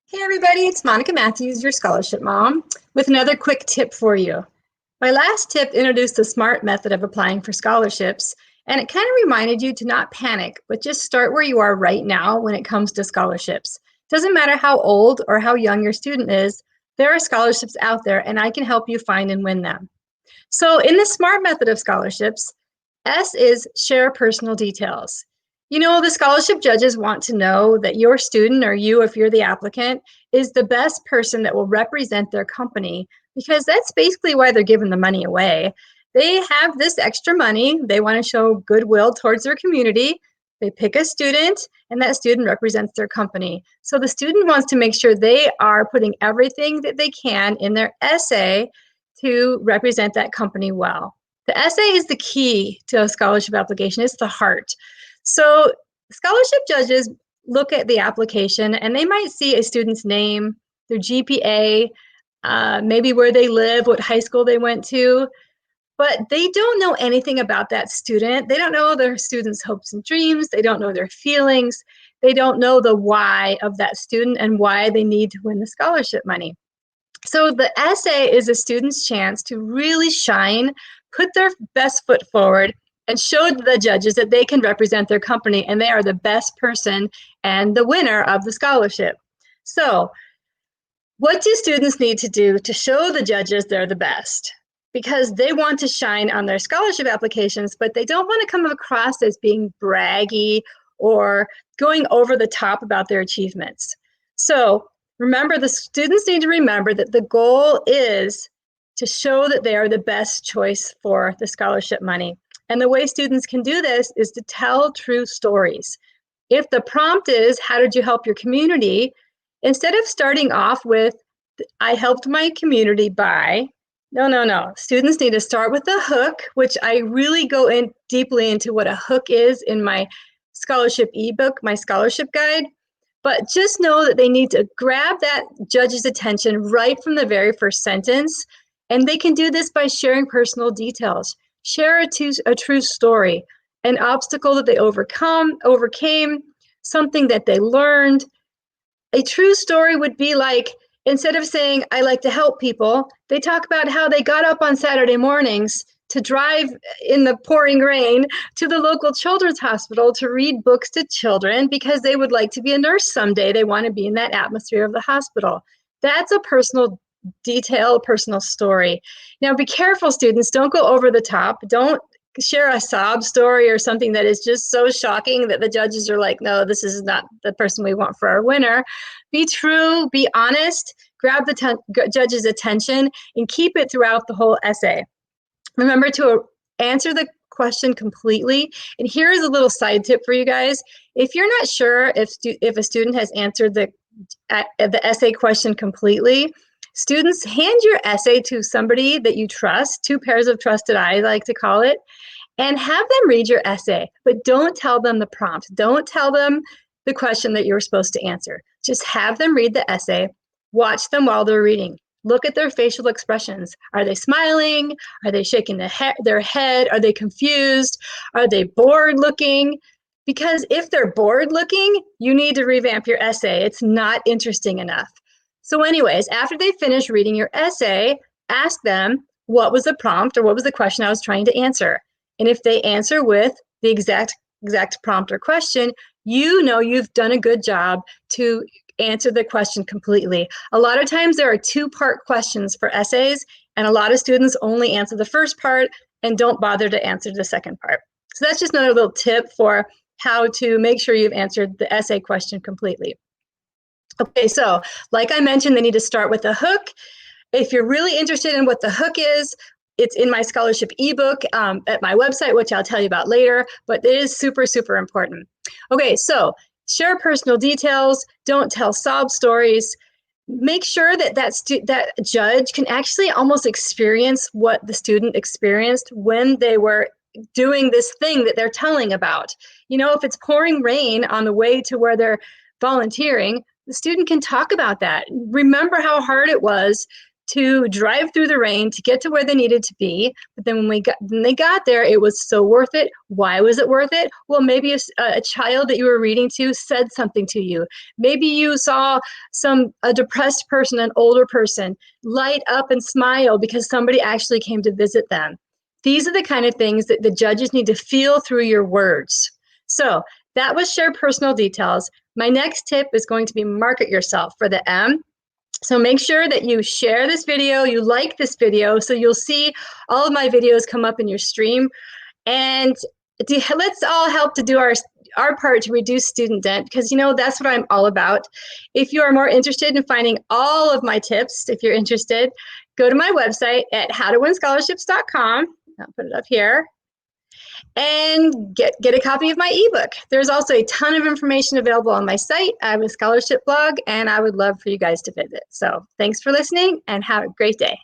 Hey everybody, it's Monica Matthews, your scholarship mom, with another quick tip for you. My last tip introduced the SMART method of applying for scholarships, and it kind of reminded you to not panic, but just start where you are right now when it comes to scholarships. Doesn't matter how old or how young your student is, there are scholarships out there and I can help you find and win them. So in the SMART method of scholarships, S is share personal details. You know, the scholarship judges want to know that your student, or you if you're the applicant, is the best person that will represent their company, because that's basically why they're giving the money away. They have this extra money, they want to show goodwill towards their community. They pick a student, and that student represents their company. So the student wants to make sure they are putting everything that they can in their essay to represent that company well. The essay is the key to a scholarship application. It's the heart. So scholarship judges look at the application and they might see a student's name, their GPA, maybe where they live, what high school they went to, but they don't know anything about that student. They don't know their student's hopes and dreams. They don't know their feelings. They don't know the why of that student and why they need to win the scholarship money. So the essay is a student's chance to really shine, put their best foot forward, and show the judges that they can represent their company and they are the best person and the winner of the scholarship. So what do students need to do to show the judges they're the best? Because they want to shine on their scholarship applications, but they don't want to come across as being braggy or going over the top about their achievements. So remember, the students need to remember that the goal is to show that they are the best choice for the scholarship money. And the way students can do this is to tell true stories. If the prompt is, how did you help your community? Instead of starting off with, I helped my community by, no. Students need to start with the hook, which I really go in deeply into what a hook is in my scholarship ebook, my scholarship guide. But just know that they need to grab that judge's attention right from the very first sentence. And they can do this by sharing personal details. Share a true story, an obstacle that they overcame, something that they learned. A true story would be like, instead of saying, I like to help people, they talk about how they got up on Saturday mornings to drive in the pouring rain to the local children's hospital to read books to children because they would like to be a nurse someday. They want to be in that atmosphere of the hospital. That's a personal detail, personal story. Now, be careful, students. Don't go over the top. Don't share a sob story or something that is just so shocking that the judges are like, no, this is not the person we want for our winner. Be true, be honest, grab the judge's attention, and keep it throughout the whole essay. Remember to answer the question completely. And here's a little side tip for you guys. If you're not sure if a student has answered the essay question completely, students, hand your essay to somebody that you trust, two pairs of trusted eyes, I like to call it, and have them read your essay, but don't tell them the prompt. Don't tell them the question that you're supposed to answer. Just have them read the essay, watch them while they're reading. Look at their facial expressions. Are they smiling? Are they shaking their head? Are they confused? Are they bored looking? Because if they're bored looking, you need to revamp your essay. It's not interesting enough. So anyways, after they finish reading your essay, ask them, what was the prompt or what was the question I was trying to answer? And if they answer with the exact prompt or question, you know you've done a good job to answer the question completely. A lot of times there are two-part questions for essays, and a lot of students only answer the first part and don't bother to answer the second part. So that's just another little tip for how to make sure you've answered the essay question completely. Okay, so like I mentioned, they need to start with a hook. If you're really interested in what the hook is, it's in my scholarship ebook at my website, which I'll tell you about later, but it is super, super important. Okay, so share personal details, don't tell sob stories. Make sure that that judge can actually almost experience what the student experienced when they were doing this thing that they're telling about. You know, if it's pouring rain on the way to where they're volunteering, the student can talk about that. Remember how hard it was to drive through the rain to get to where they needed to be. But then when they got there, it was so worth it. Why was it worth it? Well, maybe a child that you were reading to said something to you. Maybe you saw a depressed person, an older person, light up and smile because somebody actually came to visit them. These are the kind of things that the judges need to feel through your words. So that was share personal details. My next tip is going to be market yourself for the M. So make sure that you share this video, you like this video, so you'll see all of my videos come up in your stream. And let's all help to do our part to reduce student debt, because that's what I'm all about. If you are more interested in finding all of my tips, if you're interested, go to my website at howtowinscholarships.com. I'll put it up here. And get a copy of my ebook. There's also a ton of information available on my site. I have a scholarship blog, and I would love for you guys to visit. So thanks for listening, and have a great day.